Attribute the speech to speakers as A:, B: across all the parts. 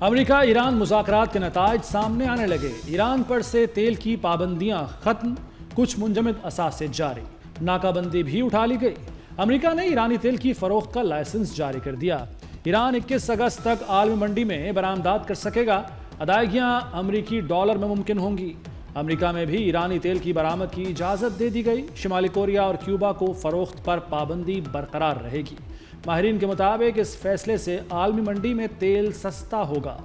A: امریکہ ایران مذاکرات کے نتائج سامنے آنے لگے۔ ایران پر سے تیل کی پابندیاں ختم، کچھ منجمد اثاثے جاری، ناکہ بندی بھی اٹھا لی گئی۔ امریکہ نے ایرانی تیل کی فروخت کا لائسنس جاری کر دیا۔ ایران 21 اگست تک عالمی منڈی میں برآمدات کر سکے گا۔ ادائیگیاں امریکی ڈالر میں ممکن ہوں گی۔ امریکہ میں بھی ایرانی تیل کی برآمد کی اجازت دے دی گئی۔ شمالی کوریا اور کیوبا کو فروخت پر پابندی برقرار رہے گی۔ ماہرین کے مطابق اس فیصلے سے عالمی منڈی میں تیل سستا ہوگا۔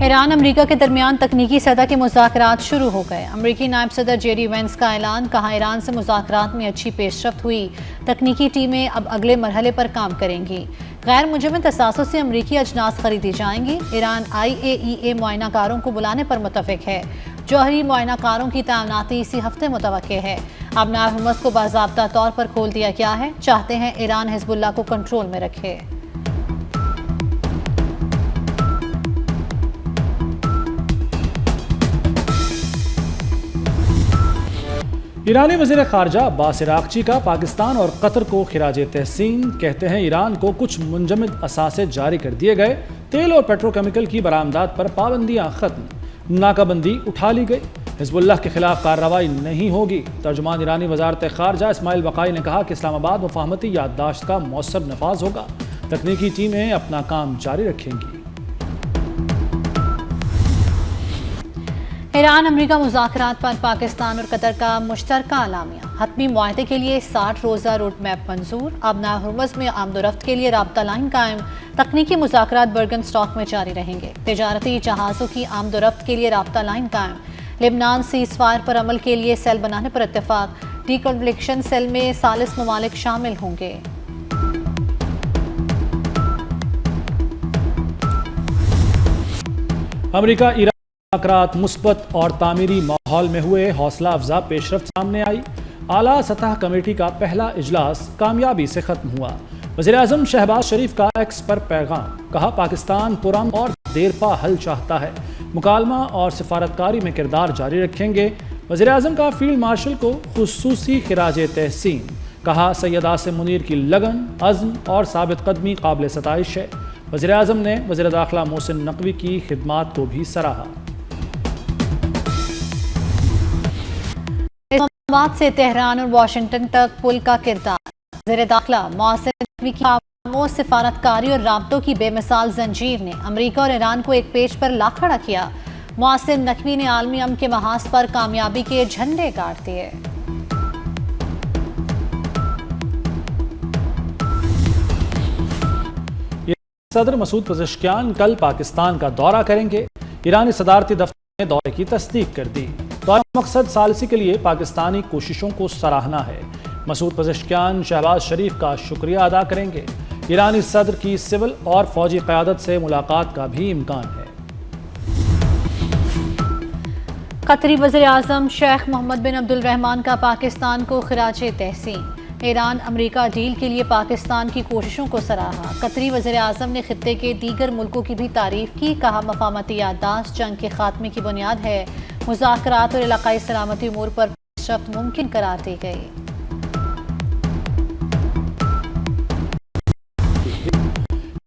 B: ایران امریکہ کے درمیان تکنیکی سطح کے مذاکرات شروع ہو گئے۔ امریکی نائب صدر جے ڈی وینس کا اعلان، کہا ایران سے مذاکرات میں اچھی پیش رفت ہوئی، تکنیکی ٹیمیں اب اگلے مرحلے پر کام کریں گی۔ غیر منجمد اثاثوں سے امریکی اجناس خریدی جائیں گی۔ ایران IAEA معائنہ کاروں کو بلانے پر متفق ہے۔ جوہری معائنہ کاروں کی تعیناتی اسی ہفتے متوقع ہے۔ اب نائب حرمز کو باضابطہ طور پر کھول دیا گیا ہے۔ چاہتے ہیں ایران حزب اللہ کو کنٹرول میں رکھے۔
A: ایرانی وزیر خارجہ عباس عراقچی کا پاکستان اور قطر کو خراج تحسین، کہتے ہیں ایران کو کچھ منجمد اثاثے جاری کر دیے گئے، تیل اور پیٹروکیمیکل کی برآمدات پر پابندیاں ختم، ناکہ بندی اٹھا لی گئی، حزب اللہ کے خلاف کارروائی نہیں ہوگی۔ ترجمان ایرانی وزارت خارجہ اسماعیل بقائی نے کہا کہ اسلام آباد مفاہمتی یادداشت کا مؤثر نفاذ ہوگا، تکنیکی ٹیمیں اپنا کام جاری رکھیں گی۔
B: ایران امریکہ مذاکرات پر پاکستان اور قطر کا مشترکہ اعلامیہ، حتمی معاہدے کے لیے 60 روزہ روڈ میپ منظور۔ اب نائب حرمز میں آمد و رفت کے لیے رابطہ لائن قائم، تکنیکی مذاکرات برگن اسٹاک میں جاری رہیں گے۔ تجارتی جہازوں کی آمد و رفت کے لیے رابطہ لائن قائم۔ لبنان سیز فائر پر عمل کے لیے سیل بنانے پر اتفاق، ڈی کنفلکشن سیل میں 40 ممالک شامل ہوں گے۔
A: امریکہ ایران مذاکرات مثبت اور تعمیری ماحول میں ہوئے، حوصلہ افزا پیش رفت سامنے آئی۔ اعلیٰ سطح کمیٹی کا پہلا اجلاس کامیابی سے ختم ہوا۔ وزیر اعظم شہباز شریف کا ایکس پر پیغام، کہا پاکستان پرامن اور دیرپا حل چاہتا ہے، مکالمہ اور سفارتکاری میں کردار جاری رکھیں گے۔ وزیر اعظم کا فیلڈ مارشل کو خصوصی خراج تحسین، کہا سید عاصم منیر کی لگن، عزم اور ثابت قدمی قابل ستائش ہے۔ وزیر اعظم نے وزیر داخلہ محسن نقوی کی خدمات کو بھی سراہا۔
B: اسلام آباد سے تہران اور واشنگٹن تک پل کا کردار، وزیر داخلہ محسن نقوی کی خاموش سفارتکاری اور رابطوں کی بے مثال زنجیر نے امریکہ اور ایران کو ایک پیج پر لا کھڑا کیا۔ محسن نقوی نے عالمی امن کے محاذ پر کامیابی کے جھنڈے گاڑ دیے۔
A: صدر مسعود پزشکیان کل پاکستان کا دورہ کریں گے۔ ایرانی صدارتی دفتر نے دورے کی تصدیق کر دی۔ دورے کا مقصد ثالثی کے لیے پاکستانی کوششوں کو سراہنا ہے۔ مسعود پزشکیان شہباز شریف کا شکریہ ادا کریں گے۔ ایرانی صدر کی سول اور فوجی قیادت سے ملاقات کا بھی امکان ہے۔
B: قطری وزیر اعظم شیخ محمد بن عبد الرحمان کا پاکستان کو خراج تحسین، ایران امریکہ ڈیل کے لیے پاکستان کی کوششوں کو سراہا۔ قطری وزیر اعظم نے خطے کے دیگر ملکوں کی بھی تعریف کی، کہا مفاہمتی یادداشت جنگ کے خاتمے کی بنیاد ہے، مذاکرات اور علاقائی سلامتی امور پر پیش رفت ممکن قرار دی گئی۔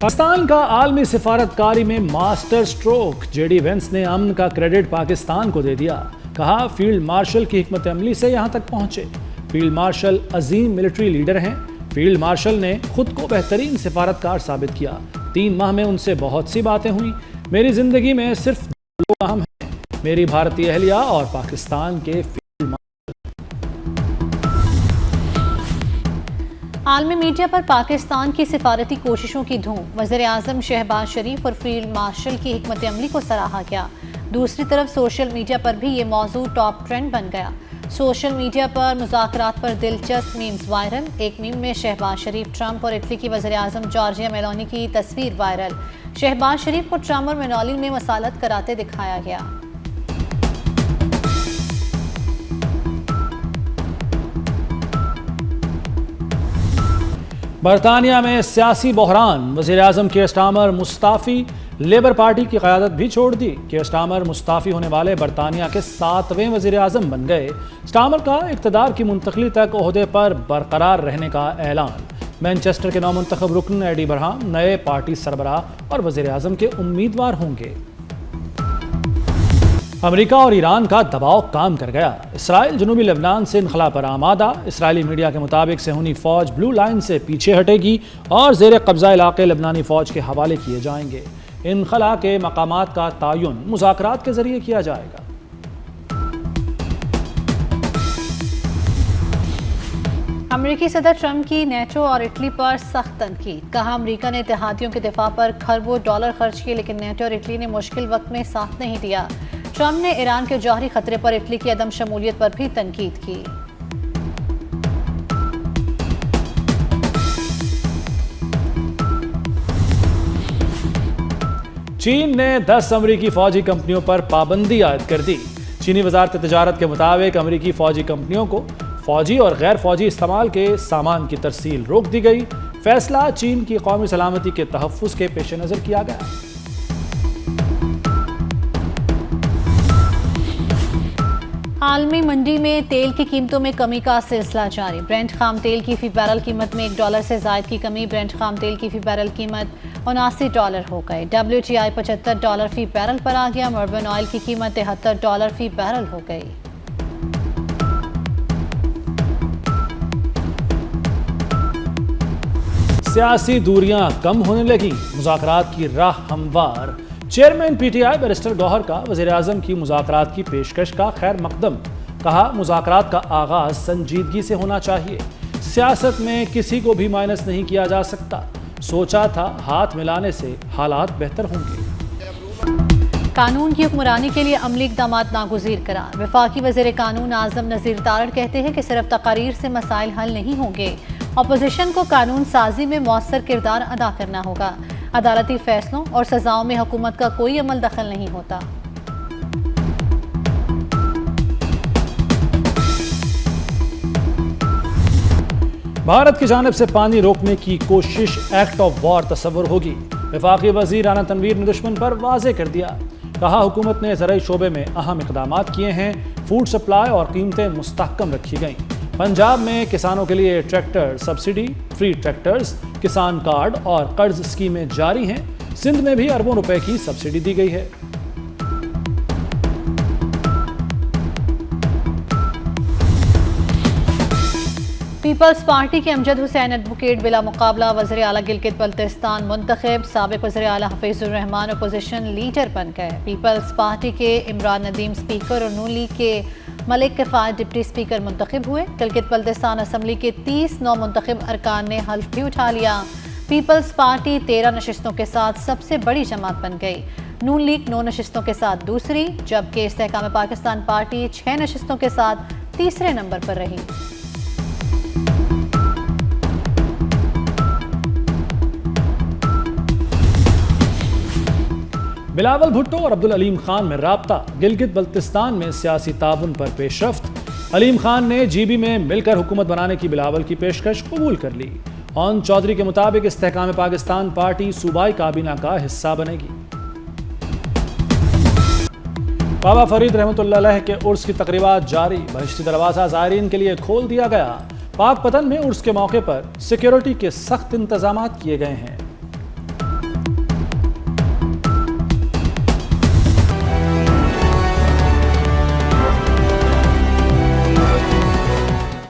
A: پاکستان کا عالمی سفارتکاری میں master stroke, J D Vance نے امن کا کریڈٹ پاکستان کو دے دیا، کہا فیلڈ مارشل کی حکمت عملی سے یہاں تک پہنچے۔ فیلڈ مارشل عظیم ملٹری لیڈر ہیں۔ فیلڈ مارشل نے خود کو بہترین سفارتکار ثابت کیا۔ 3 ماہ میں ان سے بہت سی باتیں ہوئیں۔ میری زندگی میں صرف 2 لوگ اہم ہیں، میری بھارتی اہلیہ اور پاکستان کے فیلڈ مارشل۔
B: عالمی میڈیا پر پاکستان کی سفارتی کوششوں کی دھوم، وزیر اعظم شہباز شریف اور فیلڈ مارشل کی حکمت عملی کو سراہا گیا۔ دوسری طرف سوشل میڈیا پر بھی یہ موضوع ٹاپ ٹرینڈ بن گیا۔ سوشل میڈیا پر مذاکرات پر دلچسپ میمز وائرل۔ ایک میم میں شہباز شریف، ٹرمپ اور اٹلی کی وزیر اعظم جارجیا میلونی کی تصویر وائرل۔ شہباز شریف کو ٹرمپ اور میلونی میں مصالحت کراتے دکھایا گیا۔
A: برطانیہ میں سیاسی بحران، وزیر اعظم کیئر سٹارمر مستعفی، لیبر پارٹی کی قیادت بھی چھوڑ دی۔ کیئر سٹارمر مستعفی ہونے والے برطانیہ کے 7ویں وزیر اعظم بن گئے۔ سٹارمر کا اقتدار کی منتقلی تک عہدے پر برقرار رہنے کا اعلان۔ مینچسٹر کے نومنتخب رکن ایڈی برہام نئے پارٹی سربراہ اور وزیر اعظم کے امیدوار ہوں گے۔ امریکہ اور ایران کا دباؤ کام کر گیا۔ اسرائیل جنوبی لبنان سے انخلا پر آمادہ۔ اسرائیلی میڈیا کے مطابق صہیونی فوج بلو لائن سے پیچھے ہٹے گی اور زیر قبضہ علاقے لبنانی فوج کے حوالے کیے جائیں گے۔ انخلا کے مقامات کا تعین مذاکرات کے ذریعے کیا جائے گا۔
B: امریکی صدر ٹرمپ کی نیٹو اور اٹلی پر سخت تنقید۔ کہا امریکہ نے اتحادیوں کے دفاع پر کھربوں ڈالر خرچ کیے لیکن نیٹو اور اٹلی نے مشکل وقت میں ساتھ نہیں دیا۔ ٹرمپ نے ایران کے جوہری خطرے پر اٹلی کی عدم شمولیت پر بھی تنقید کی۔
A: چین نے 10 امریکی فوجی کمپنیوں پر پابندی عائد کر دی۔ چینی وزارت تجارت کے مطابق امریکی فوجی کمپنیوں کو فوجی اور غیر فوجی استعمال کے سامان کی ترسیل روک دی گئی۔ فیصلہ چین کی قومی سلامتی کے تحفظ کے پیش نظر کیا گیا۔
B: عالمی منڈی میں تیل کی قیمتوں میں کمی کا سلسلہ جاری۔ برنٹ خام تیل کی فی بیرل قیمت میں $1 سے زائد کی کمی۔ برنٹ خام تیل کی فی بیرل قیمت $79 ہو گئے۔ WTI $75 فی بیرل پر آ گیا۔ مربن آئل کی قیمت $73 فی بیرل ہو گئی۔
A: سیاسی دوریاں کم ہونے لگیں، مذاکرات کی راہ ہموار۔ Chairman P T I barrister Gohar کا وزیر اعظم کی مذاکرات کی پیشکش کا خیر مقدم۔ کہا مذاکرات کا آغاز سنجیدگی سے ہونا چاہیے۔ سیاست میں کسی کو بھی مائنس نہیں کیا جا سکتا۔ سوچا تھا ہاتھ ملانے سے حالات بہتر ہوں گے۔
B: قانون کی حکمرانی کے لیے عملی اقدامات ناگزیر قرار۔ وفاقی وزیر قانون اعظم نذیر تارڑ کہتے ہیں کہ صرف تقاریر سے مسائل حل نہیں ہوں گے، اپوزیشن کو قانون سازی میں مؤثر کردار ادا کرنا ہوگا۔ عدالتی فیصلوں اور سزاؤں میں حکومت کا کوئی عمل دخل نہیں ہوتا۔
A: بھارت کی جانب سے پانی روکنے کی کوشش ایکٹ آف وار تصور ہوگی۔ وفاقی وزیر رانا تنویر نے دشمن پر واضح کر دیا۔ کہا حکومت نے زرعی شعبے میں اہم اقدامات کیے ہیں۔ فوڈ سپلائی اور قیمتیں مستحکم رکھی گئیں۔ پنجاب میں کسانوں کے لیے ٹریکٹر سبسڈی، فری ٹریکٹرز، کسان کارڈ اور قرض اسکیمیں جاری ہیں۔ سندھ میں بھی اربوں روپے کی سبسڈی دی گئی ہے۔
B: پیپلز پارٹی کے امجد حسین ایڈوکیٹ بلا مقابلہ وزیر اعلیٰ گلگت بلتستان منتخب۔ سابق وزیر اعلیٰ حفیظ الرحمان اپوزیشن لیڈر بن گئے۔ پیپلز پارٹی کے عمران ندیم سپیکر اور نون لیگ کے ملک کفایت ڈپٹی سپیکر منتخب ہوئے۔ گلگت بلتستان اسمبلی کے 30 نو منتخب ارکان نے حلف بھی اٹھا لیا۔ پیپلز پارٹی 13 نشستوں کے ساتھ سب سے بڑی جماعت بن گئی۔ نون لیگ 9 نشستوں کے ساتھ دوسری، جبکہ استحکام پاکستان پارٹی 6 نشستوں کے ساتھ تیسرے نمبر پر رہی۔
A: بلاول بھٹو اور عبدالعلیم خان میں رابطہ۔ گلگت بلتستان میں سیاسی تعاون پر پیش رفت۔ علیم خان نے جی بی میں مل کر حکومت بنانے کی بلاول کی پیشکش قبول کر لی۔ اون چودھری کے مطابق استحکام پاکستان پارٹی صوبائی کابینہ کا حصہ بنے گی۔ بابا فرید رحمۃ اللہ علیہ کے عرس کی تقریبات جاری۔ بہشتی دروازہ زائرین کے لیے کھول دیا گیا۔ پاک پتن میں عرس کے موقع پر سیکیورٹی کے سخت انتظامات کیے گئے ہیں۔